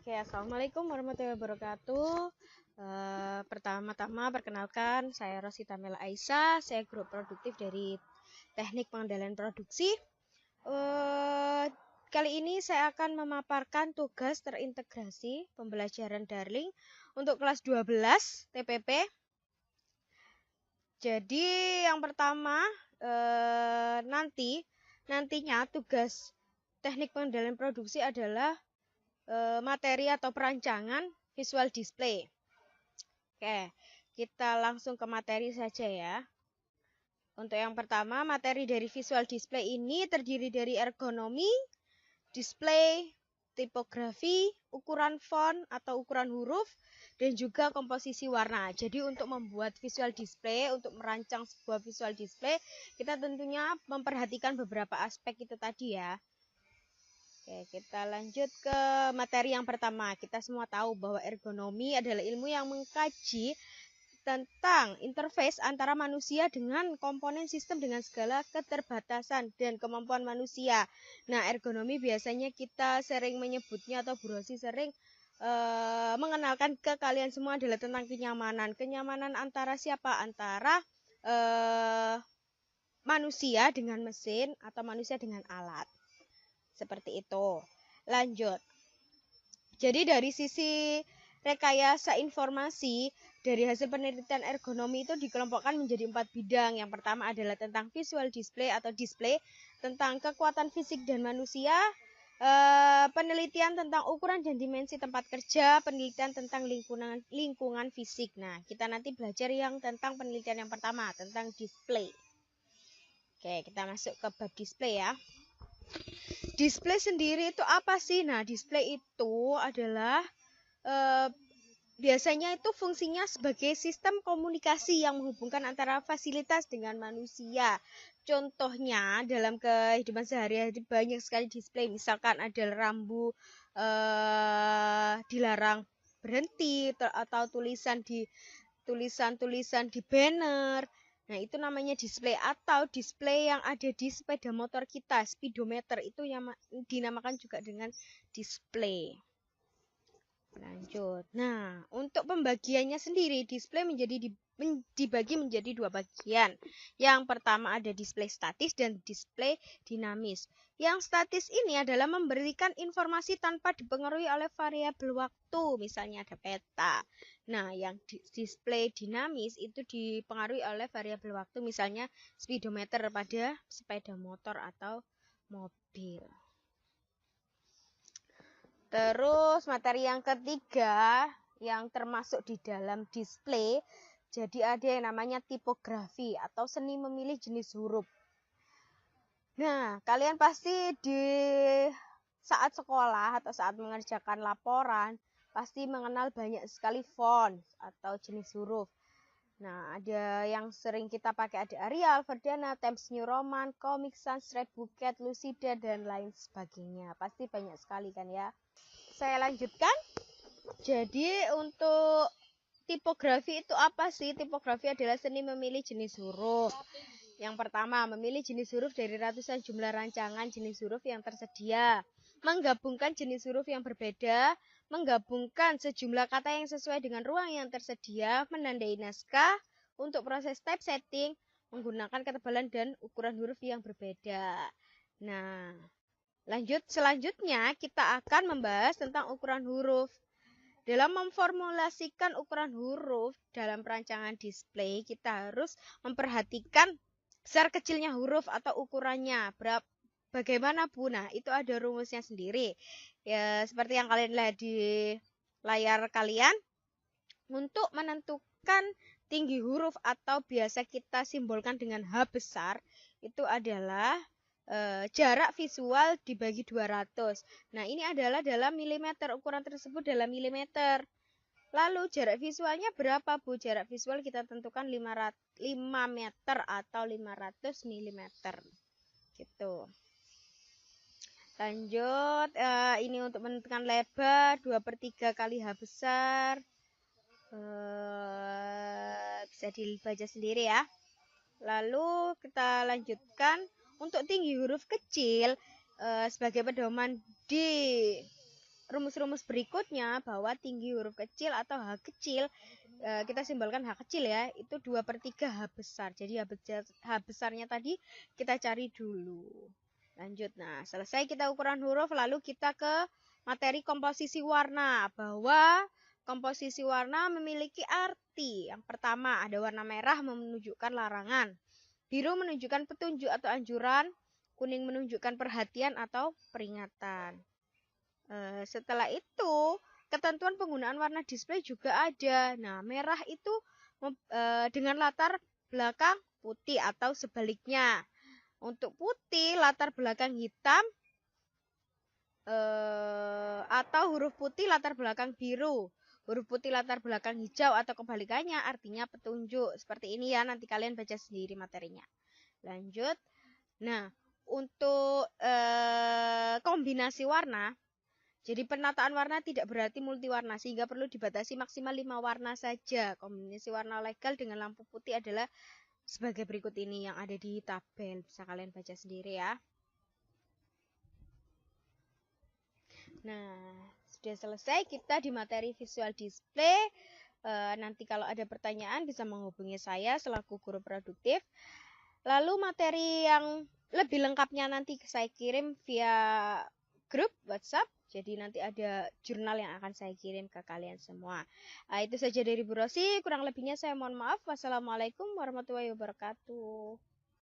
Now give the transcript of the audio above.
Oke, assalamualaikum warahmatullahi wabarakatuh. Pertama-tama perkenalkan, saya Rosita Mela Aisyah, saya grup produktif dari Teknik Pengendalian Produksi. Kali ini saya akan memaparkan tugas terintegrasi pembelajaran daring untuk kelas 12 TPP. Jadi yang pertama nantinya tugas Teknik Pengendalian Produksi adalah materi atau perancangan visual display. Oke, kita langsung ke materi saja ya. Untuk yang pertama, materi dari visual display ini terdiri dari ergonomi, display, tipografi, ukuran font atau ukuran huruf, dan juga komposisi warna. Jadi untuk membuat visual display, untuk merancang sebuah visual display, kita tentunya memperhatikan beberapa aspek itu tadi ya. Oke, kita lanjut ke materi yang pertama. Kita semua tahu bahwa ergonomi adalah ilmu yang mengkaji tentang interface antara manusia dengan komponen sistem dengan segala keterbatasan dan kemampuan manusia. Nah, ergonomi biasanya kita sering menyebutnya atau Bu Rosi sering mengenalkan ke kalian semua adalah tentang kenyamanan. Kenyamanan antara siapa? Antara manusia dengan mesin atau manusia dengan alat. Seperti itu. Lanjut. Jadi dari sisi rekayasa informasi, dari hasil penelitian ergonomi itu dikelompokkan menjadi 4 bidang. Yang pertama adalah tentang visual display atau display, tentang kekuatan fisik dan manusia, penelitian tentang ukuran dan dimensi tempat kerja, penelitian tentang lingkungan fisik. Nah, kita nanti belajar yang tentang penelitian yang pertama, tentang display. Oke, kita masuk ke bab display ya. Display sendiri itu apa sih? Nah, display itu adalah biasanya itu fungsinya sebagai sistem komunikasi yang menghubungkan antara fasilitas dengan manusia. Contohnya dalam kehidupan sehari-hari banyak sekali display. Misalkan ada rambu dilarang berhenti atau tulisan di banner. Nah, itu namanya display atau display yang ada di sepeda motor kita, speedometer, itu yang dinamakan juga dengan display. Lanjut. Nah, untuk pembagiannya sendiri, display dibagi menjadi 2 bagian. Yang pertama ada display statis dan display dinamis. Yang statis ini adalah memberikan informasi tanpa dipengaruhi oleh variabel waktu, misalnya ada peta. Nah, yang display dinamis itu dipengaruhi oleh variabel waktu, misalnya speedometer pada sepeda motor atau mobil. Terus materi yang ketiga yang termasuk di dalam display, jadi ada yang namanya tipografi atau seni memilih jenis huruf. Nah, kalian pasti di saat sekolah atau saat mengerjakan laporan pasti mengenal banyak sekali font atau jenis huruf. Nah, ada yang sering kita pakai, ada Arial, Verdana, Times New Roman, Comic Sans, Red Bouquet, Lucida, dan lain sebagainya. Pasti banyak sekali kan ya. Saya lanjutkan. Jadi untuk tipografi itu apa sih? Tipografi adalah seni memilih jenis huruf. Yang pertama, memilih jenis huruf dari ratusan jumlah rancangan jenis huruf yang tersedia. Menggabungkan jenis huruf yang berbeda, menggabungkan sejumlah kata yang sesuai dengan ruang yang tersedia, menandai naskah untuk proses typesetting, menggunakan ketebalan dan ukuran huruf yang berbeda. Nah, selanjutnya kita akan membahas tentang ukuran huruf. Dalam memformulasikan ukuran huruf dalam perancangan display, kita harus memperhatikan besar kecilnya huruf atau ukurannya. Bagaimana Bu? Nah, itu ada rumusnya sendiri. Ya, seperti yang kalian lihat di layar kalian. Untuk menentukan tinggi huruf atau biasa kita simbolkan dengan H besar, itu adalah jarak visual dibagi 200. Nah, ini adalah dalam milimeter. Ukuran tersebut dalam milimeter. Lalu jarak visualnya berapa Bu? Jarak visual kita tentukan 5 meter atau 500 milimeter. Gitu. Lanjut, ini untuk menentukan lebar 2/3 kali H besar. Bisa dibaca sendiri ya. Lalu kita lanjutkan. Untuk tinggi huruf kecil sebagai pedoman di rumus-rumus berikutnya bahwa tinggi huruf kecil atau H kecil, kita simbolkan H kecil ya, itu 2/3 H besar. Jadi H besarnya tadi kita cari dulu. Lanjut, nah selesai kita ukuran huruf, lalu kita ke materi komposisi warna. Bahwa komposisi warna memiliki arti. Yang pertama, ada warna merah menunjukkan larangan, biru menunjukkan petunjuk atau anjuran, kuning menunjukkan perhatian atau peringatan. Setelah itu, ketentuan penggunaan warna display juga ada. Nah, merah itu dengan latar belakang putih atau sebaliknya. Untuk putih, latar belakang hitam, atau huruf putih latar belakang biru. Huruf putih latar belakang hijau atau kebalikannya, artinya petunjuk. Seperti ini ya, nanti kalian baca sendiri materinya. Lanjut. Nah, untuk kombinasi warna, jadi penataan warna tidak berarti multiwarna, sehingga perlu dibatasi maksimal 5 warna saja. Kombinasi warna legal dengan lampu putih adalah sebagai berikut ini yang ada di tabel. Bisa kalian baca sendiri ya. Nah, sudah selesai kita di materi visual display. Nanti kalau ada pertanyaan bisa menghubungi saya selaku guru produktif. Lalu materi yang lebih lengkapnya nanti saya kirim via grup WhatsApp. Jadi nanti ada jurnal yang akan saya kirim ke kalian semua. Itu saja dari Bu Rosi. Kurang lebihnya saya mohon maaf. Wassalamualaikum warahmatullahi wabarakatuh.